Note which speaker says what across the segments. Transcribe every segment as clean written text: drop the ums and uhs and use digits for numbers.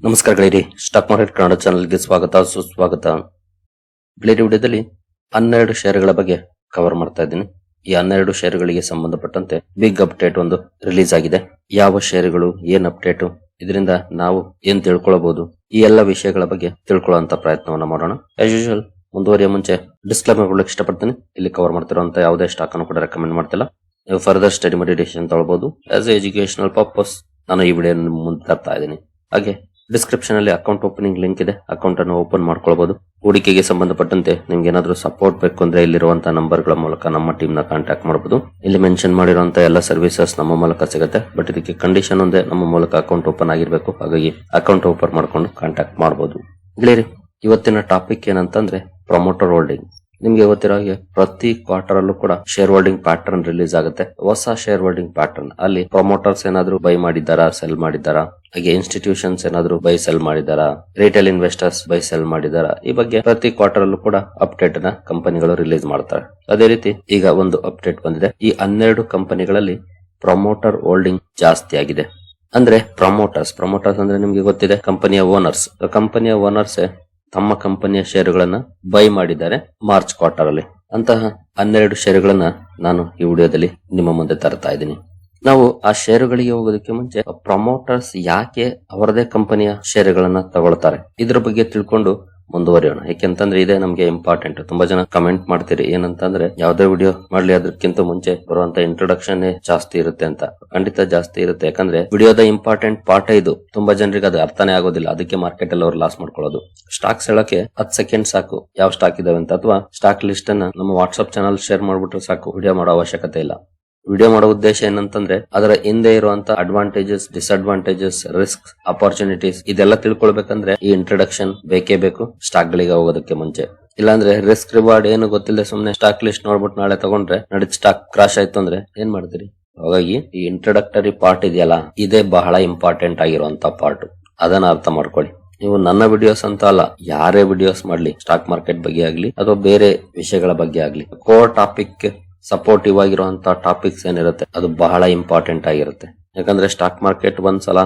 Speaker 1: ನಮಸ್ಕಾರ ಗೆಳೆಯರಿ, stock market Kannada ಚಾನಲ್ಗೆ ಸ್ವಾಗತ ಸುಸ್ವಾಗತ. ಗೆಳೆಯರಿ, ವಿಡಿಯೋದಲ್ಲಿ 12 ಷೇರುಗಳ ಬಗ್ಗೆ ಕವರ್ ಮಾಡ್ತಾ ಇದ್ದೀನಿ. ಈ 12 ಷೇರುಗಳಿಗೆ ಸಂಬಂಧಪಟ್ಟಂತೆ ಬಿಗ್ ಅಪ್ಡೇಟ್ ಒಂದು ರಿಲೀಸ್ ಆಗಿದೆ. ಯಾವ ಷೇರುಗಳು, ಏನ್ ಅಪ್ಡೇಟ್, ಇದರಿಂದ ನಾವು ಏನ್ ತಿಳ್ಕೊಳ್ಬಹುದು, ಈ ಎಲ್ಲ ವಿಷಯಗಳ ಬಗ್ಗೆ ತಿಳ್ಕೊಳ್ಳುವಂತ ಪ್ರಯತ್ನವನ್ನ ಮಾಡೋಣ. ಆಸ್ ಯೂಶುವಲ್ ಮುಂದುವರಿಯ ಮುಂಚೆ ಡಿಸ್ಕ್ಲೇಮರ್ ಕೊಡಲಿಕ್ಕೆ ಇಷ್ಟಪಡ್ತೀನಿ. ಇಲ್ಲಿ ಕವರ್ ಮಾಡ್ತಿರುವಂತ ಯಾವುದೇ ಸ್ಟಾಕ್ ಅನ್ನು ಕೂಡ ರೆಕಮೆಂಡ್ ಮಾಡ್ತಿಲ್ಲ. ನೀವು ಫರ್ದರ್ ಸ್ಟಡಿ ಮಾಡಿ ಡಿಸಿಷನ್ ತಗೊಳ್ಬಹುದು. ಆಸ್ ಎ ಎಜುಕೇಶನಲ್ ಪರ್ಪಸ್ ನಾನು ಈ ವಿಡಿಯೋ ಮುಂದೆ ತರ್ತಾ ಇದ್ದೀನಿ. ಹಾಗೆ ಡಿಸ್ಕ್ರಿಪ್ಷನ್ ಅಲ್ಲಿ ಅಕೌಂಟ್ ಓಪನಿಂಗ್ ಲಿಂಕ್ ಇದೆ, ಅಕೌಂಟ್ ಅನ್ನು ಓಪನ್ ಮಾಡ್ಕೊಳ್ಬಹುದು. ಹೂಡಿಕೆಗೆ ಸಂಬಂಧಪಟ್ಟಂತೆ ನಿಮ್ಗೆ ಏನಾದ್ರೂ ಸಪೋರ್ಟ್ ಬೇಕು ಅಂದ್ರೆ ಇಲ್ಲಿರುವಂತಹ ನಂಬರ್ ಗಳ ಮೂಲಕ ನಮ್ಮ ಟೀಮ್ ನ ಕಾಂಟ್ಯಾಕ್ಟ್ ಮಾಡಬಹುದು. ಇಲ್ಲಿ ಮೆನ್ಷನ್ ಮಾಡಿರುವಂತಹ ಎಲ್ಲ ಸರ್ವಿಸಸ್ ನಮ್ಮ ಮೂಲಕ ಸಿಗುತ್ತೆ. ಬಟ್ ಇದಕ್ಕೆ ಕಂಡೀಷನ್ ಒಂದೇ, ನಮ್ಮ ಮೂಲಕ ಅಕೌಂಟ್ ಓಪನ್ ಆಗಿರ್ಬೇಕು. ಹಾಗಾಗಿ ಅಕೌಂಟ್ ಓಪನ್ ಮಾಡ್ಕೊಂಡು ಕಾಂಟ್ಯಾಕ್ಟ್ ಮಾಡಬಹುದು. ಗೆಳೆಯರಿ, ಇವತ್ತಿನ ಟಾಪಿಕ್ ಏನಂತಂದ್ರೆ ಪ್ರಮೋಟರ್ ಹೋಲ್ಡಿಂಗ್. ನಿಮ್ಗೆ ಗೊತ್ತಿರೋ ಹಾಗೆ ಪ್ರತಿ ಕ್ವಾರ್ಟರ್ ಅಲ್ಲೂ ಕೂಡ ಶೇರ್ ಹೋಲ್ಡಿಂಗ್ ಪ್ಯಾಟರ್ನ್ ರಿಲೀಸ್ ಆಗುತ್ತೆ. ಹೊಸ ಶೇರ್ ಹೋಲ್ಡಿಂಗ್ ಪ್ಯಾಟರ್ನ್ ಅಲ್ಲಿ ಪ್ರಮೋಟರ್ಸ್ ಏನಾದ್ರು ಬೈ ಮಾಡಿದಾರಾ, ಸೆಲ್ ಮಾಡಿದಾರಾ, ಹಾಗೆ ಇನ್ಸ್ಟಿಟ್ಯೂಷನ್ಸ್ ಏನಾದ್ರು ಬೈ ಸೆಲ್ ಮಾಡಿದಾರಾ, ರಿಟೇಲ್ ಇನ್ವೆಸ್ಟರ್ಸ್ ಬೈ ಸೆಲ್ ಮಾಡಿದಾರಾ, ಈ ಬಗ್ಗೆ ಪ್ರತಿ ಕ್ವಾರ್ಟರ್ ಅಲ್ಲೂ ಕೂಡ ಅಪ್ಡೇಟ್ ನ ಕಂಪನಿಗಳು ರಿಲೀಸ್ ಮಾಡ್ತಾರೆ. ಅದೇ ರೀತಿ ಈಗ ಒಂದು ಅಪ್ಡೇಟ್ ಬಂದಿದೆ. ಈ 12 ಕಂಪನಿಗಳಲ್ಲಿ ಪ್ರಮೋಟರ್ ಹೋಲ್ಡಿಂಗ್ ಜಾಸ್ತಿ ಆಗಿದೆ. ಅಂದ್ರೆ ಪ್ರಮೋಟರ್ಸ್ ಅಂದ್ರೆ ನಿಮ್ಗೆ ಗೊತ್ತಿದೆ, ಕಂಪನಿಯ ಓನರ್ಸ್ ತಮ್ಮ ಕಂಪನಿಯ ಷೇರುಗಳನ್ನ ಬೈ ಮಾಡಿದ್ದಾರೆ ಮಾರ್ಚ್ ಕ್ವಾರ್ಟರ್ ಅಲ್ಲಿ. ಅಂತಹ 12 ಷೇರುಗಳನ್ನ ನಾನು ಈ ವಿಡಿಯೋದಲ್ಲಿ ನಿಮ್ಮ ಮುಂದೆ ತರ್ತಾ ಇದ್ದೀನಿ. ನಾವು ಆ ಷೇರುಗಳಿಗೆ ಹೋಗೋದಕ್ಕೆ ಮುಂಚೆ ಪ್ರಮೋಟರ್ಸ್ ಯಾಕೆ ಅವರದೇ ಕಂಪನಿಯ ಷೇರುಗಳನ್ನ ತಗೊಳ್ತಾರೆ ಇದ್ರ ಬಗ್ಗೆ ತಿಳ್ಕೊಂಡು ಮುಂದುವರಿಯೋಣ. ಯಾಕೆಂತಂದ್ರೆ ಇದೇ ನಮ್ಗೆ ಇಂಪಾರ್ಟೆಂಟ್. ತುಂಬಾ ಜನ ಕಮೆಂಟ್ ಮಾಡ್ತೀರಿ ಏನಂತಂದ್ರೆ ಯಾವ್ದೇ ವಿಡಿಯೋ ಮಾಡ್ಲಿ ಅದಕ್ಕಿಂತ ಮುಂಚೆ ಬರುವಂತ ಇಂಟ್ರೊಡಕ್ಷನ್ ಜಾಸ್ತಿ ಇರುತ್ತೆ ಅಂತ. ಖಂಡಿತ ಜಾಸ್ತಿ ಇರುತ್ತೆ, ಯಾಕಂದ್ರೆ ವಿಡಿಯೋದ ಇಂಪಾರ್ಟೆಂಟ್ ಪಾರ್ಟ್ ಇದು. ತುಂಬಾ ಜನರಿಗೆ ಅದು ಅರ್ಥನೇ ಆಗೋದಿಲ್ಲ. ಅದಕ್ಕೆ ಮಾರ್ಕೆಟ್ ಅಲ್ಲಿ ಅವ್ರು ಲಾಸ್ ಮಾಡ್ಕೊಳ್ಳೋದು. ಸ್ಟಾಕ್ಸ್ ಹೇಳಕ್ಕೆ 10 ಸೆಕೆಂಡ್ ಸಾಕು, ಯಾವ ಸ್ಟಾಕ್ ಇದಾವೆ ಅಂತ. ಅಥವಾ ಸ್ಟಾಕ್ ಲಿಸ್ಟ್ ಅನ್ನ ನಮ್ಮ ವಾಟ್ಸ್ಆಪ್ ಚಾನಲ್ ಶೇರ್ ಮಾಡ್ಬಿಟ್ರೆ ಸಾಕು, ವಿಡಿಯೋ ಮಾಡೋ ಅವಶ್ಯಕತೆ ಇಲ್ಲ. ವಿಡಿಯೋ ಮಾಡೋ ಉದ್ದೇಶ ಏನಂತಂದ್ರೆ ಅದರ ಹಿಂದೆ ಇರುವಂತ ಅಡ್ವಾಂಟೇಜಸ್, ಡಿಸ್ಅಡ್ವಾಂಟೇಜಸ್, ರಿಸ್ಕ್, ಅಪಾರ್ಚುನಿಟೀಸ್ ಇದೆಲ್ಲ ತಿಳ್ಕೊಳ್ಬೇಕಂದ್ರೆ ಈ ಇಂಟ್ರೊಡಕ್ಷನ್ ಬೇಕೇ ಬೇಕು ಸ್ಟಾಕ್ ಗಳಿಗೆ ಹೋಗೋದಕ್ಕೆ ಮುಂಚೆ. ಇಲ್ಲಾಂದ್ರೆ ರಿಸ್ಕ್ ರಿವಾರ್ಡ್ ಏನು ಗೊತ್ತಿಲ್ಲ, ಸುಮ್ನೆ ಸ್ಟಾಕ್ ಲಿಸ್ಟ್ ನೋಡ್ಬಿಟ್ಟು ನಾಳೆ ತಗೊಂಡ್ರೆ ನಡೀತ್ ಸ್ಟಾಕ್ ಕ್ರಾಶ್ ಆಯ್ತು ಅಂದ್ರೆ ಏನ್ ಮಾಡ್ತೀರಿ? ಹಾಗಾಗಿ ಈ ಇಂಟ್ರೊಡಕ್ಟರಿ ಪಾರ್ಟ್ ಇದೆಯಲ್ಲ, ಇದೇ ಬಹಳ ಇಂಪಾರ್ಟೆಂಟ್ ಆಗಿರುವಂತ ಪಾರ್ಟ್. ಅದನ್ನ ಅರ್ಥ ಮಾಡ್ಕೊಳ್ಳಿ. ನೀವು ನನ್ನ ವಿಡಿಯೋಸ್ ಅಂತ ಅಲ್ಲ, ಯಾರೇ ವಿಡಿಯೋಸ್ ಮಾಡ್ಲಿ, ಸ್ಟಾಕ್ ಮಾರ್ಕೆಟ್ ಬಗ್ಗೆ ಆಗ್ಲಿ ಅಥವಾ ಬೇರೆ ವಿಷಯಗಳ ಬಗ್ಗೆ ಆಗ್ಲಿ, ಕೋರ್ ಟಾಪಿಕ್ ಸಪೋರ್ಟಿವ್ ಆಗಿರುವಂತಹ ಟಾಪಿಕ್ಸ್ ಏನಿರುತ್ತೆ ಅದು ಬಹಳ ಇಂಪಾರ್ಟೆಂಟ್ ಆಗಿರುತ್ತೆ. ಯಾಕಂದ್ರೆ ಸ್ಟಾಕ್ ಮಾರ್ಕೆಟ್ ಒಂದ್ಸಲ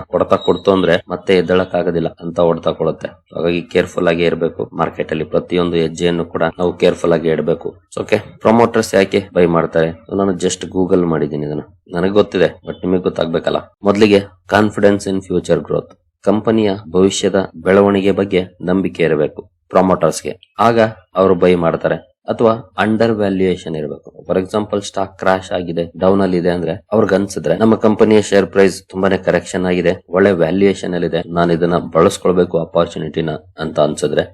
Speaker 1: ಕೊಡ್ತು ಅಂದ್ರೆ ಮತ್ತೆ ಎದ್ದೇಳಕ್ ಆಗೋದಿಲ್ಲ ಅಂತ ಹೊಡ್ತಾ ಕೊಡುತ್ತೆ. ಹಾಗಾಗಿ ಕೇರ್ಫುಲ್ ಆಗಿ ಇರಬೇಕು. ಮಾರ್ಕೆಟ್ ಅಲ್ಲಿ ಪ್ರತಿಯೊಂದು ಹೆಜ್ಜೆಯನ್ನು ಕೂಡ ನಾವು ಕೇರ್ಫುಲ್ ಆಗಿ ಇಡಬೇಕು. ಓಕೆ, ಪ್ರಮೋಟರ್ಸ್ ಯಾಕೆ ಬೈ ಮಾಡ್ತಾರೆ? ನಾನು ಜಸ್ಟ್ ಗೂಗಲ್ ಮಾಡಿದ್ದೀನಿ ಇದನ್ನ. ನನಗೆ ಗೊತ್ತಿದೆ, ಬಟ್ ನಿಮಗೆ ಗೊತ್ತಾಗ್ಬೇಕಲ್ಲ. ಮೊದಲಿಗೆ ಕಾನ್ಫಿಡೆನ್ಸ್ ಇನ್ ಫ್ಯೂಚರ್ ಗ್ರೋತ್. ಕಂಪನಿಯ ಭವಿಷ್ಯದ ಬೆಳವಣಿಗೆ ಬಗ್ಗೆ ನಂಬಿಕೆ ಇರಬೇಕು ಪ್ರಮೋಟರ್ಸ್ಗೆ, ಆಗ ಅವರು ಬೈ ಮಾಡ್ತಾರೆ. ಅಥವಾ ಅಂಡರ್ ವ್ಯಾಲ್ಯೂಯೇಷನ್ ಇರಬೇಕು. ಫಾರ್ ಎಕ್ಸಾಂಪಲ್ ಸ್ಟಾಕ್ ಕ್ರಾಶ್ ಆಗಿದೆ, ಡೌನ್ ಅಲ್ಲಿ ಇದೆ ಅಂದ್ರೆ ಅವ್ರಿಗೆ ಅನ್ಸಿದ್ರೆ ನಮ್ಮ ಕಂಪನಿಯ ಶೇರ್ ಪ್ರೈಸ್ ತುಂಬಾನೇ ಕರೆಕ್ಷನ್ ಆಗಿದೆ, ಒಳ್ಳೆ ವ್ಯಾಲ್ಯೂಯೇಷನ್ ಅಲ್ಲಿ ಇದೆ, ನಾನು ಇದನ್ನ ಬಳಸ್ಕೊಳ್ಬೇಕು ಅಪಾರ್ಚುನಿಟಿನ ಅಂತ ಅನ್ಸಿದ್ರೆ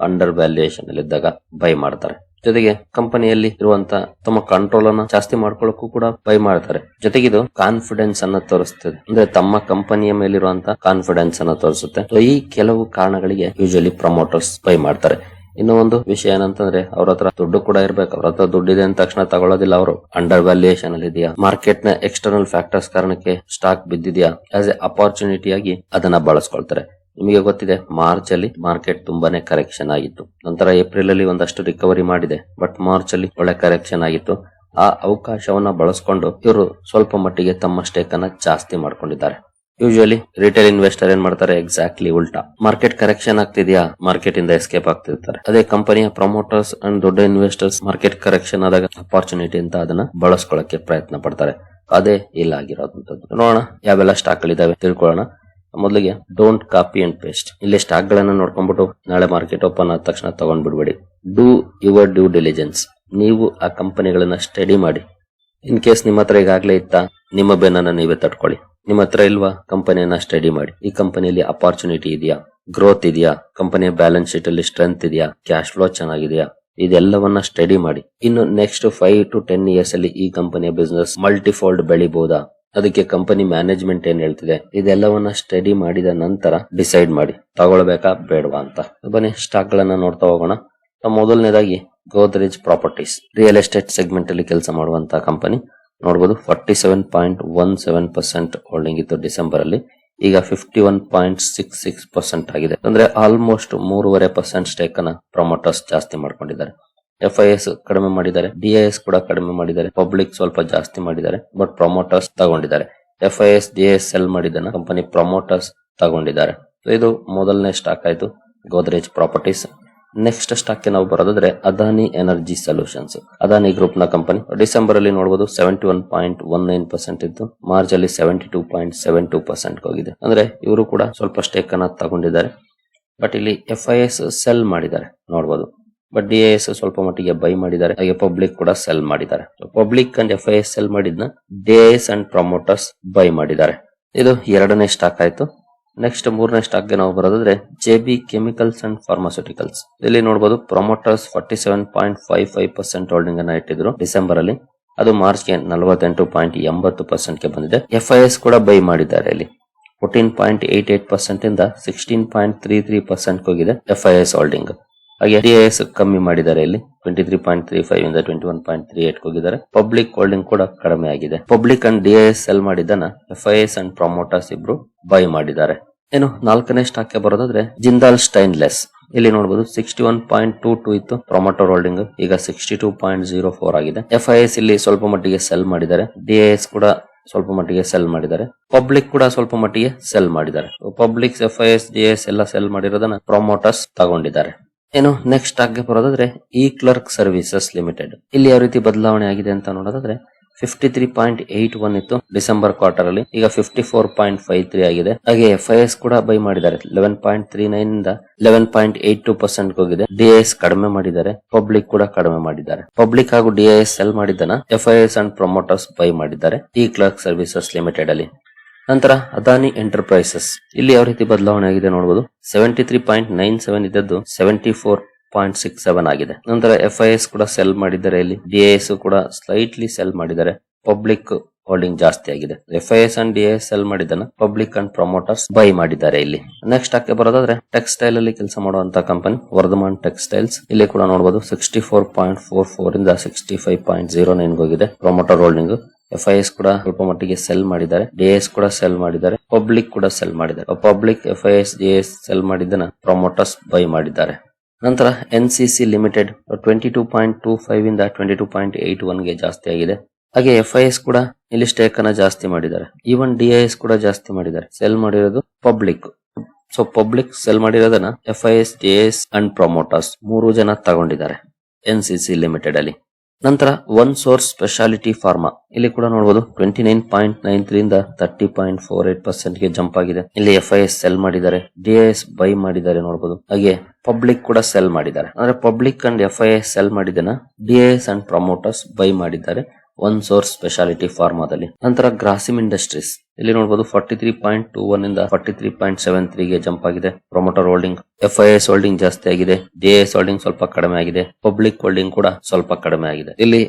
Speaker 1: ಅಂಡರ್ ವ್ಯಾಲ್ಯೂಯೇಷನ್ ಅಲ್ಲಿ ಇದ್ದಾಗ ಬೈ ಮಾಡ್ತಾರೆ. ಜೊತೆಗೆ ಕಂಪನಿಯಲ್ಲಿ ಇರುವಂತ ತಮ್ಮ ಕಂಟ್ರೋಲ್ ಅನ್ನ ಜಾಸ್ತಿ ಮಾಡ್ಕೊಳ್ಳೋಕ್ಕೂ ಕೂಡ ಬೈ ಮಾಡ್ತಾರೆ. ಜೊತೆಗೆ ಇದು ಕಾನ್ಫಿಡೆನ್ಸ್ ಅನ್ನ ತೋರಿಸ್ತದೆ, ಅಂದ್ರೆ ತಮ್ಮ ಕಂಪನಿಯ ಮೇಲಿರುವಂತ ಕಾನ್ಫಿಡೆನ್ಸ್ ಅನ್ನ ತೋರಿಸುತ್ತೆ. ಈ ಕೆಲವು ಕಾರಣಗಳಿಗೆ ಯೂಶುವಲಿ ಪ್ರಮೋಟರ್ಸ್ ಬೈ ಮಾಡ್ತಾರೆ. ಇನ್ನೂ ಒಂದು ವಿಷಯ ಏನಂತಂದ್ರೆ ಅವ್ರ ಹತ್ರ ದುಡ್ಡು ಕೂಡ ಇರ್ಬೇಕು. ಅವ್ರ ಹತ್ರ ದುಡ್ಡಿದೆ ಅಂದ ತಕ್ಷಣ ತಗೊಳ್ಳೋದಿಲ್ಲ ಅವರು. ಅಂಡರ್ ವ್ಯಾಲ್ಯೂಯೇಷನ್ ಅಲ್ಲಿ ಇದೆಯಾ, ಮಾರ್ಕೆಟ್ ನ ಎಕ್ಸ್ಟರ್ನಲ್ ಫ್ಯಾಕ್ಟರ್ಸ್ ಕಾರಣಕ್ಕೆ ಸ್ಟಾಕ್ ಬಿದ್ದಿದ್ಯಾ, ಆಸ್ ಎ ಅಪಾರ್ಚುನಿಟಿ ಆಗಿ ಅದನ್ನ ಬಳಸ್ಕೊಳ್ತಾರೆ. ನಿಮಗೆ ಗೊತ್ತಿದೆ, ಮಾರ್ಚ್ ಅಲ್ಲಿ ಮಾರ್ಕೆಟ್ ತುಂಬಾನೇ ಕರೆಕ್ಷನ್ ಆಗಿತ್ತು. ನಂತರ ಏಪ್ರಿಲ್ ಅಲ್ಲಿ ಒಂದಷ್ಟು ರಿಕವರಿ ಮಾಡಿದೆ, ಬಟ್ ಮಾರ್ಚ್ ಅಲ್ಲಿ ಒಳ್ಳೆ ಕರೆಕ್ಷನ್ ಆಗಿತ್ತು. ಆ ಅವಕಾಶವನ್ನ ಬಳಸ್ಕೊಂಡು ಇವರು ಸ್ವಲ್ಪ ಮಟ್ಟಿಗೆ ತಮ್ಮ ಸ್ಟೇಕ್ ಅನ್ನ ಜಾಸ್ತಿ ಮಾಡ್ಕೊಂಡಿದ್ದಾರೆ. ಯೂಶುವಲಿ ರಿಟೇಲ್ ಇನ್ವೆಸ್ಟರ್ ಏನ್ ಮಾಡ್ತಾರೆ, ಎಕ್ಸಾಕ್ಟ್ಲಿ ಉಲ್ಟಾ. ಮಾರ್ಕೆಟ್ ಕರೆಕ್ಷನ್ ಆಗ್ತಿದ್ಯಾ, ಮಾರ್ಕೆಟ್ ಇಂದ ಎಸ್ಕೇಪ್ ಆಗ್ತಿರ್ತಾರೆ. ಅದೇ ಕಂಪನಿಯ ಪ್ರಮೋಟರ್ಸ್ ಅಂಡ್ ದೊಡ್ಡ ಇನ್ವೆಸ್ಟರ್ಸ್ ಮಾರ್ಕೆಟ್ ಕರೆಕ್ಷನ್ ಆದಾಗ ಅಪಾರ್ಚುನಿಟಿ ಅಂತ ಅದನ್ನ ಬಳಸ್ಕೊಳ್ಳಕ್ಕೆ ಪ್ರಯತ್ನ ಪಡ್ತಾರೆ. ಅದೇ ಇಲ್ಲ ಆಗಿರೋದಂತದ್ದು. ನೋಡೋಣ ಯಾವೆಲ್ಲ ಸ್ಟಾಕ್ ಗಳಿದಾವೆ ತಿಳ್ಕೊಳ್ಳೋಣ. ಮೊದಲಿಗೆ ಡೋಂಟ್ ಕಾಪಿ ಅಂಡ್ ಪೇಸ್ಟ್. ಇಲ್ಲಿ ಸ್ಟಾಕ್ ಗಳನ್ನ ನೋಡ್ಕೊಂಡ್ಬಿಟ್ಟು ನಾಳೆ ಮಾರ್ಕೆಟ್ ಓಪನ್ ಆದ ತಕ್ಷಣ ತಗೊಂಡ್ಬಿಡ್ಬೇಡಿ. Do your due diligence. ನೀವು ಆ ಕಂಪನಿಗಳನ್ನ ಸ್ಟಡಿ ಮಾಡಿ. ಇನ್ ಕೇಸ್ ನಿಮ್ಮ ಹತ್ರ ಈಗಾಗ್ಲೇ ಇತ್ತಾ, ನಿಮ್ಮ ಬೆನ್ನನ್ನ ನೀವೇ ತಟ್ಕೊಳ್ಳಿ. ನಿಮ್ಮ ಹತ್ರ ಇಲ್ವಾ, ಕಂಪನಿಯನ್ನ ಸ್ಟಡಿ ಮಾಡಿ. ಈ ಕಂಪನಿಯಲ್ಲಿ ಅಪಾರ್ಚುನಿಟಿ ಇದೆಯಾ, ಗ್ರೋತ್ ಇದೆಯಾ, ಕಂಪನಿಯ ಬ್ಯಾಲೆನ್ಸ್ ಶೀಟ್ ಅಲ್ಲಿ ಸ್ಟ್ರೆಂತ್ ಇದೆಯಾ, ಕ್ಯಾಶ್ ಫ್ಲೋ ಚೆನ್ನಾಗಿದೆಯಾ, ಇದೆಲ್ಲವನ್ನ ಸ್ಟಡಿ ಮಾಡಿ. ಇನ್ನು ನೆಕ್ಸ್ಟ್ 5 to 10 ಇಯರ್ಸ್ ಅಲ್ಲಿ ಈ ಕಂಪನಿಯ ಬಿಸ್ನೆಸ್ ಮಲ್ಟಿಫೋಲ್ಡ್ ಬೆಳಿಬಹುದಾ, ಅದಕ್ಕೆ ಕಂಪನಿ ಮ್ಯಾನೇಜ್ಮೆಂಟ್ ಏನ್ ಹೇಳ್ತಿದೆ, ಇದೆಲ್ಲವನ್ನ ಸ್ಟಡಿ ಮಾಡಿದ ನಂತರ ಡಿಸೈಡ್ ಮಾಡಿ ತಗೊಳ್ಬೇಕಾ ಬೇಡವಾ ಅಂತ. ಬನ್ನಿ ಸ್ಟಾಕ್ ಗಳನ್ನ ನೋಡ್ತಾ ಹೋಗೋಣ. ಮೊದಲನೇದಾಗಿ Godrej properties, real estate segment ಅಲ್ಲಿ ಕೆಲಸ ಮಾಡುವಂತಹ ಕಂಪನಿ. ನೋಡಬಹುದು 47.17% ಹೋಲ್ಡಿಂಗ್ ಇತ್ತು ಡಿಸೆಂಬರ್ ಅಲ್ಲಿ. ಈಗ 51.66% ಆಗಿದೆ. ಅಂದ್ರೆ ಆಲ್ಮೋಸ್ಟ್ 3.5% ಸ್ಟೇಕ್ ಅನ್ನ ಪ್ರಮೋಟರ್ಸ್ ಜಾಸ್ತಿ ಮಾಡ್ಕೊಂಡಿದ್ದಾರೆ. FIS ಕಡಿಮೆ ಮಾಡಿದ್ದಾರೆ, DIS ಕೂಡ ಕಡಿಮೆ ಮಾಡಿದ್ದಾರೆ, ಪಬ್ಲಿಕ್ ಸ್ವಲ್ಪ ಜಾಸ್ತಿ ಮಾಡಿದ್ದಾರೆ, ಬಟ್ ಪ್ರಮೋಟರ್ಸ್ ತಗೊಂಡಿದ್ದಾರೆ. FIS DIS ಸೆಲ್ ಮಾಡಿದನ ಕಂಪನಿ ಪ್ರಮೋಟರ್ಸ್ ತಗೊಂಡಿದ್ದಾರೆ. ಇದು ಮೊದಲನೇ ಸ್ಟಾಕ್ ಆಯ್ತು, ಗೋದ್ರೇಜ್ ಪ್ರಾಪರ್ಟೀಸ್. ನೆಕ್ಸ್ಟ್ ಸ್ಟಾಕ್ ಗೆ ನಾವು ಬರೋದಾದ್ರೆ Adani energy solutions. Adani group ನ ಕಂಪನಿ. ಡಿಸೆಂಬರ್ ಅಲ್ಲಿ ನೋಡಬಹುದು 71.19% ಇತ್ತು, ಮಾರ್ಚ್ ಅಲ್ಲಿ 72.72% ಹೋಗಿದೆ. ಅಂದ್ರೆ ಇವರು ಕೂಡ ಸ್ವಲ್ಪ ಸ್ಟೇಕ್ ಅನ್ನ ತಗೊಂಡಿದ್ದಾರೆ. ಬಟ್ ಇಲ್ಲಿ FIS ಸೆಲ್ ಮಾಡಿದ್ದಾರೆ ನೋಡಬಹುದು. ಬಟ್ DIS ಸ್ವಲ್ಪ ಮಟ್ಟಿಗೆ ಬೈ ಮಾಡಿದ್ದಾರೆ, ಹಾಗೆ ಪಬ್ಲಿಕ್ ಕೂಡ ಸೆಲ್ ಮಾಡಿದ್ದಾರೆ. ಪಬ್ಲಿಕ್ ಅಂಡ್ FIS ಸೆಲ್ ಮಾಡಿದ್ನ DIS ಅಂಡ್ ಪ್ರಮೋಟರ್ಸ್ ಬೈ ಮಾಡಿದ್ದಾರೆ. ಇದು ಎರಡನೇ ಸ್ಟಾಕ್ ಆಯ್ತು. ನೆಕ್ಸ್ಟ್ ಮೂರನೇ ಸ್ಟಾಕ್ ಗೆ ನಾವು ಬರೋದಾದ್ರೆ JB ಕೆಮಿಕಲ್ಸ್ ಅಂಡ್ ಫಾರ್ಮಾಸ್ಯೂಟಿಕಲ್ಸ್. ಇಲ್ಲಿ ನೋಡಬಹುದು ಪ್ರಮೋಟರ್ಸ್ 47.55% ಹೋಲ್ಡಿಂಗ್ ಅನ್ನ ಇಟ್ಟಿದ್ರು ಡಿಸೆಂಬರ್ ಅಲ್ಲಿ. ಅದು ಮಾರ್ಚ್ ಗೆ 48.80% ಗೆ ಬಂದಿದೆ. FIS ಕೂಡ ಬೈ ಮಾಡಿದ್ದಾರೆ. ಇಲ್ಲಿ 14.88% ಇಂದ 16.33% ಹೋಗಿದೆ FIS ಹೋಲ್ಡಿಂಗ್. ಹಾಗೆ DIS ಕಮ್ಮಿ ಮಾಡಿದ್ದಾರೆ. ಇಲ್ಲಿ 23.35 ಇಂದ 21.38 ಹೋಗಿದ್ದಾರೆ. ಪಬ್ಲಿಕ್ ಹೋಲ್ಡಿಂಗ್ ಕೂಡ ಕಡಿಮೆ ಆಗಿದೆ. ಪಬ್ಲಿಕ್ ಅಂಡ್ DIS ಸೆಲ್ ಮಾಡಿದ್ದನ್ನ FIS ಅಂಡ್ ಪ್ರಮೋಟರ್ಸ್ ಇಬ್ರು ಬೈ ಮಾಡಿದ್ದಾರೆ. ಏನು ನಾಲ್ಕನೇ ಸ್ಟಾಕ್ ಗೆ ಬರೋದಾದ್ರೆ ಜಿಂದಾಲ್ ಸ್ಟೈನ್ಲೆಸ್. ಇಲ್ಲಿ ನೋಡಬಹುದು 61.22 ಇತ್ತು ಪ್ರಮೋಟರ್ ಹೋಲ್ಡಿಂಗ್, ಈಗ 62.04 ಆಗಿದೆ. FIS ಇಲ್ಲಿ ಸ್ವಲ್ಪ ಮಟ್ಟಿಗೆ ಸೆಲ್ ಮಾಡಿದ್ದಾರೆ, DIS ಕೂಡ ಸ್ವಲ್ಪ ಮಟ್ಟಿಗೆ ಸೆಲ್ ಮಾಡಿದ್ದಾರೆ, ಪಬ್ಲಿಕ್ ಕೂಡ ಸ್ವಲ್ಪ ಮಟ್ಟಿಗೆ ಸೆಲ್ ಮಾಡಿದ್ದಾರೆ. ಪಬ್ಲಿಕ್ FIS DIS ಎಲ್ಲ ಸೆಲ್ ಮಾಡಿರೋದನ್ನ ಪ್ರಮೋಟರ್ಸ್ ತಗೊಂಡಿದ್ದಾರೆ. ಏನು ನೆಕ್ಸ್ಟ್ ಸ್ಟಾಕ್ ಗೆ ಬರೋದಾದ್ರೆ ಇ ಕ್ಲರ್ಕ್ ಸರ್ವಿಸಸ್ ಲಿಮಿಟೆಡ್. ಇಲ್ಲಿ ಯಾವ ರೀತಿ ಬದಲಾವಣೆ ಆಗಿದೆ ಅಂತ ನೋಡೋದಾದ್ರೆ 53.81 ಇತ್ತು ಡಿಸೆಂಬರ್ ಕ್ವಾರ್ಟರ್ ಅಲ್ಲಿ, ಈಗ 54.53 ಆಗಿದೆ. ಹಾಗೆ FIS ಕೂಡ ಬೈ ಮಾಡಿದ್ದಾರೆ. 11.39 ಇಂದ 11.82% ಹೋಗಿದೆ. DIS ಕಡಿಮೆ ಮಾಡಿದ್ದಾರೆ, ಪಬ್ಲಿಕ್ ಕೂಡ ಕಡಿಮೆ ಮಾಡಿದ್ದಾರೆ. ಪಬ್ಲಿಕ್ ಹಾಗೂ DIS ಸೆಲ್ ಮಾಡಿದ್ದನ್ನ FIS ಅಂಡ್ ಪ್ರಮೋಟರ್ಸ್ ಬೈ ಮಾಡಿದ್ದಾರೆ ಇ ಕ್ಲರ್ಕ್ ಸರ್ವಿಸಸ್ ಲಿಮಿಟೆಡ್ ಅಲ್ಲಿ. ನಂತರ ಅದಾನಿ ಎಂಟರ್ಪ್ರೈಸಸ್. ಇಲ್ಲಿ ಯಾವ ರೀತಿ ಬದಲಾವಣೆ ಆಗಿದೆ ನೋಡಬಹುದು. 73.97 ಇದ್ದದ್ದು 74.67 ಆಗಿದೆ. ನಂತರ FIS ಕೂಡ ಸೆಲ್ ಮಾಡಿದ್ದಾರೆ. ಇಲ್ಲಿ DIS ಕೂಡ ಸ್ಲೈಟ್ಲಿ ಸೆಲ್ ಮಾಡಿದ್ದಾರೆ. ಪಬ್ಲಿಕ್ ಹೋಲ್ಡಿಂಗ್ ಜಾಸ್ತಿ ಆಗಿದೆ. FIS ಅಂಡ್ DIS ಸೆಲ್ ಮಾಡಿದ್ದನ್ನ ಪಬ್ಲಿಕ್ ಅಂಡ್ ಪ್ರಮೋಟರ್ಸ್ ಬೈ ಮಾಡಿದ್ದಾರೆ. ಇಲ್ಲಿ ನೆಕ್ಸ್ಟ್ ಸ್ಟಾಕ್ ಗೆ ಬರೋದಾದ್ರೆ ಟೆಕ್ಸ್ಟೈಲ್ ಅಲ್ಲಿ ಕೆಲಸ ಮಾಡುವಂತ ಕಂಪನಿ ವರ್ಧಮಾನ್ ಟೆಕ್ಸ್ಟೈಲ್ಸ್. ಇಲ್ಲಿ ಕೂಡ ನೋಡಬಹುದು 64.44 ಇಂದ 65.09 ಹೋಗಿದೆ ಪ್ರಮೋಟರ್ ಹೋಲ್ಡಿಂಗ್. FIS ಕೂಡ ಸ್ವಲ್ಪ ಮಟ್ಟಿಗೆ ಸೆಲ್ ಮಾಡಿದ್ದಾರೆ, DIS ಕೂಡ ಸೆಲ್ ಮಾಡಿದ್ದಾರೆ, ಪಬ್ಲಿಕ್ ಕೂಡ ಸೆಲ್ ಮಾಡಿದ್ದಾರೆ. ಪಬ್ಲಿಕ್ FIS DIS ಸೆಲ್ ಮಾಡಿದ್ದನ್ನ ಪ್ರಮೋಟರ್ಸ್ ಬೈ ಮಾಡಿದ್ದಾರೆ. ನಂತರ NCC ಲಿಮಿಟೆಡ್ 22.25 ಇಂದ 22.81 ಗೆ ಜಾಸ್ತಿ ಆಗಿದೆ. ಹಾಗೆ FIS ಕೂಡ ಇಲ್ಲಿ ಸ್ಟೇಕ್ ಅನ್ನ ಜಾಸ್ತಿ ಮಾಡಿದ್ದಾರೆ. ಈವನ್ DIS ಕೂಡ ಜಾಸ್ತಿ ಮಾಡಿದ್ದಾರೆ. ಸೆಲ್ ಮಾಡಿರೋದು ಪಬ್ಲಿಕ್. ಸೊ ಪಬ್ಲಿಕ್ ಸೆಲ್ ಮಾಡಿರೋದನ್ನ FIS DIS ಅಂಡ್ ಪ್ರಮೋಟರ್ಸ್ ಮೂರು ಜನ ತಗೊಂಡಿದ್ದಾರೆ NCC ಲಿಮಿಟೆಡ್ ಅಲ್ಲಿ. ನಂತರ ಒನ್ ಸೋರ್ಸ್ ಸ್ಪೆಷಾಲಿಟಿ ಫಾರ್ಮಾ. ಇಲ್ಲಿ ಕೂಡ ನೋಡಬಹುದು 29.93 ಇಂದ 30.48% ಗೆ ಜಂಪ್ ಆಗಿದೆ. ಇಲ್ಲಿ FIS ಸೆಲ್ ಮಾಡಿದ್ದಾರೆ, DIS ಬೈ ಮಾಡಿದ್ದಾರೆ ನೋಡಬಹುದು. ಹಾಗೆ ಪಬ್ಲಿಕ್ ಕೂಡ ಸೆಲ್ ಮಾಡಿದ್ದಾರೆ. ಅಂದ್ರೆ ಪಬ್ಲಿಕ್ ಅಂಡ್ FIS ಸೆಲ್ ಮಾಡಿದನ DIS ಅಂಡ್ ಪ್ರಮೋಟರ್ಸ್ ಬೈ ಮಾಡಿದ್ದಾರೆ ಒನ್ ಸೋರ್ಸ್ ಸ್ಪೆಷಾಲಿಟಿ ಫಾರ್ಮಾದಲ್ಲಿ. ನಂತರ ಗ್ರಾಸಿಮ್ ಇಂಡಸ್ಟ್ರೀಸ್. ಇಲ್ಲಿ ನೋಡಬಹುದು 43.21 ಇಂದ 43.73 ಗೆ ಜಂಪ್ ಆಗಿದೆ. ಪ್ರಮೋಟರ್ ಹೋಲ್ಡಿಂಗ್ FIS ಹೋಲ್ಡಿಂಗ್ ಜಾಸ್ತಿ ಆಗಿದೆ, DIS ಹೋಲ್ಡಿಂಗ್ ಸ್ವಲ್ಪ ಕಡಿಮೆ ಆಗಿದೆ, ಪಬ್ಲಿಕ್ ಹೋಲ್ಡಿಂಗ್ ಕೂಡ ಸ್ವಲ್ಪ ಕಡಿಮೆ ಆಗಿದೆ. ಇಲ್ಲಿ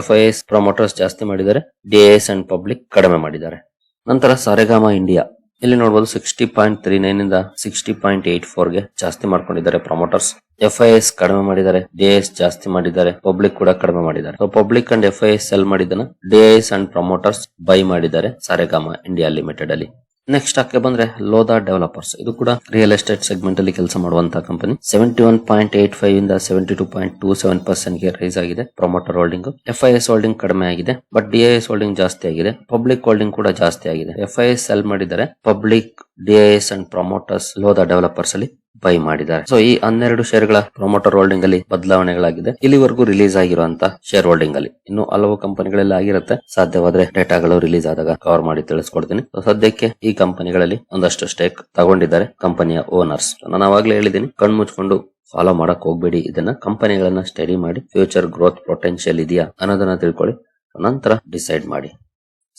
Speaker 1: FIS ಪ್ರಮೋಟರ್ಸ್ ಜಾಸ್ತಿ ಮಾಡಿದ್ದಾರೆ, DIS ಅಂಡ್ ಪಬ್ಲಿಕ್ ಕಡಿಮೆ ಮಾಡಿದ್ದಾರೆ. ನಂತರ ಸಾರೆಗಾಮ ಇಂಡಿಯಾ. ಇಲ್ಲಿ ನೋಡಬಹುದು 60.39 ಇಂದ 60.84 ಗೆ ಜಾಸ್ತಿ ಮಾಡ್ಕೊಂಡಿದ್ದಾರೆ ಪ್ರಮೋಟರ್ಸ್. FIS ಕಡಿಮೆ ಮಾಡಿದ್ದಾರೆ, DIS ಜಾಸ್ತಿ ಮಾಡಿದ್ದಾರೆ, ಪಬ್ಲಿಕ್ ಕೂಡ ಕಡಿಮೆ ಮಾಡಿದ್ದಾರೆ. ಪಬ್ಲಿಕ್ ಅಂಡ್ FIS ಸೆಲ್ ಮಾಡಿದ್ದನ್ನ DIS ಅಂಡ್ ಪ್ರಮೋಟರ್ಸ್ ಬೈ ಮಾಡಿದ್ದಾರೆ ಸಾರೆಗಾಮ ಇಂಡಿಯಾ ಲಿಮಿಟೆಡ್ ಅಲ್ಲಿ. ನೆಕ್ಸ್ಟ್ ಸ್ಟಾಕ್ ಗೆ ಬಂದ್ರೆ ಲೋಧಾ ಡೆವಲಪರ್ಸ್. ಇದು ಕೂಡ ರಿಯಲ್ ಎಸ್ಟೇಟ್ ಸೆಗ್ಮೆಂಟ್ ಅಲ್ಲಿ ಕೆಲಸ ಮಾಡುವಂತಹ ಕಂಪನಿ. 71.85 ಇಂದ 72.27% ಗೆ ರೈಸ್ ಆಗಿದೆ ಪ್ರಮೋಟರ್ ಹೋಲ್ಡಿಂಗ್. FIS ಹೋಲ್ಡಿಂಗ್ ಕಡಿಮೆ ಆಗಿದೆ, ಬಟ್ DIS ಹೋಲ್ಡಿಂಗ್ ಜಾಸ್ತಿ ಆಗಿದೆ, ಪಬ್ಲಿಕ್ ಹೋಲ್ಡಿಂಗ್ ಕೂಡ ಜಾಸ್ತಿ ಆಗಿದೆ. FIS ಸೆಲ್ ಮಾಡಿದ್ದಾರೆ, public DIS and promoters Lodha developers ಅಲ್ಲಿ ಬೈ ಮಾಡಿದ್ದಾರೆ. ಸೊ ಈ 12 ಶೇರ್ಗಳ ಪ್ರಮೋಟರ್ ಹೋಲ್ಡಿಂಗ್ ಅಲ್ಲಿ ಬದಲಾವಣೆಗಳಾಗಿದೆ. ಇಲ್ಲಿವರೆಗೂ ರಿಲೀಸ್ ಆಗಿರುವಂತಹ ಶೇರ್ ಹೋಲ್ಡಿಂಗ್ ಅಲ್ಲಿ ಇನ್ನು ಹಲವು ಕಂಪನಿಗಳೆಲ್ಲ ಆಗಿರುತ್ತೆ. ಸಾಧ್ಯವಾದ್ರೆ ಡೇಟಾಗಳು ರಿಲೀಸ್ ಆದಾಗ ಕವರ್ ಮಾಡಿ ತಿಳಿಸ್ಕೊಡ್ತೀನಿ. ಸದ್ಯಕ್ಕೆ ಈ ಕಂಪನಿಗಳಲ್ಲಿ ಒಂದಷ್ಟು ಸ್ಟೇಕ್ ತಗೊಂಡಿದ್ದಾರೆ ಕಂಪನಿಯ ಓನರ್ಸ್. ನಾನು ಅವಾಗ್ಲೇ ಹೇಳಿದ್ದೀನಿ, ಕಣ್ ಮುಚ್ಕೊಂಡು ಫಾಲೋ ಮಾಡಕ್ ಹೋಗ್ಬೇಡಿ. ಇದನ್ನ ಕಂಪನಿಗಳನ್ನ ಸ್ಟಡಿ ಮಾಡಿ ಫ್ಯೂಚರ್ ಗ್ರೋತ್ ಪೊಟೆನ್ಶಿಯಲ್ ಇದೆಯಾ ಅನ್ನೋದನ್ನ ತಿಳ್ಕೊಳ್ಳಿ, ನಂತರ ಡಿಸೈಡ್ ಮಾಡಿ.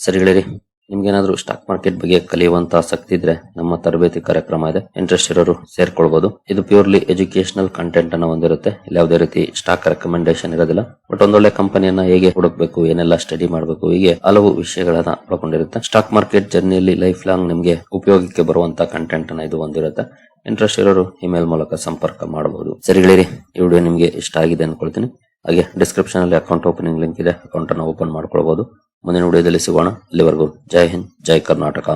Speaker 1: ಸರಿ ಗೆಳೆಯರಿ, ನಿಮ್ಗೇನಾದ್ರೂ ಸ್ಟಾಕ್ ಮಾರ್ಕೆಟ್ ಬಗ್ಗೆ ಕಲಿಯುವಂತ ಆಸಕ್ತಿ ಇದ್ರೆ ನಮ್ಮ ತರಬೇತಿ ಕಾರ್ಯಕ್ರಮ ಇದೆ, ಇಂಟ್ರೆಸ್ಟ್ ಇರೋರು ಸೇರ್ಕೊಳ್ಬಹುದು. ಇದು ಪ್ಯೂರ್ಲಿ ಎಜುಕೇಶನಲ್ ಕಂಟೆಂಟ್ ಅನ್ನ ಹೊಂದಿರುತ್ತೆ. ಇಲ್ಲಿ ಯಾವುದೇ ರೀತಿ ಸ್ಟಾಕ್ ರೆಕಮೆಂಡೇಶನ್ ಇರೋದಿಲ್ಲ. ಬಟ್ ಒಂದೊಳ್ಳೆ ಕಂಪನಿಯನ್ನ ಹೇಗೆ ಹುಡುಕ್ಬೇಕು, ಏನೆಲ್ಲ ಸ್ಟಡಿ ಮಾಡಬೇಕು, ಹೀಗೆ ಹಲವು ವಿಷಯಗಳನ್ನ ಒಳಗೊಂಡಿರುತ್ತೆ. ಸ್ಟಾಕ್ ಮಾರ್ಕೆಟ್ ಜರ್ನಿಯಲ್ಲಿ ಲೈಫ್ ಲಾಂಗ್ ನಿಮ್ಗೆ ಉಪಯೋಗಕ್ಕೆ ಬರುವಂತ ಕಂಟೆಂಟ್ ಅನ್ನ ಇದು ಹೊಂದಿರುತ್ತೆ. ಇಂಟ್ರೆಸ್ಟ್ ಇರೋರು ಇಮೇಲ್ ಮೂಲಕ ಸಂಪರ್ಕ ಮಾಡಬಹುದು. ಸರಿ ಗೆಳೆಯರಿ, ಈ ವಿಡಿಯೋ ನಿಮ್ಗೆ ಇಷ್ಟ ಆಗಿದೆ ಅನ್ಕೊಳ್ತೀನಿ. ಹಾಗೆ ಡಿಸ್ಕ್ರಿಪ್ಷನ್ ಅಲ್ಲಿ ಅಕೌಂಟ್ ಓಪನಿಂಗ್ ಲಿಂಕ್ ಇದೆ, ಅಕೌಂಟ್ ಅನ್ನು ಓಪನ್ ಮಾಡ್ಕೊಳ್ಬಹುದು. ಮುಂದಿನ ವಿಡಿಯೋದಲ್ಲಿ ಸಿಗೋಣ. ಅಲ್ಲಿವರೆಗೂ ಜೈ ಹಿಂದ್, ಜೈ ಕರ್ನಾಟಕ.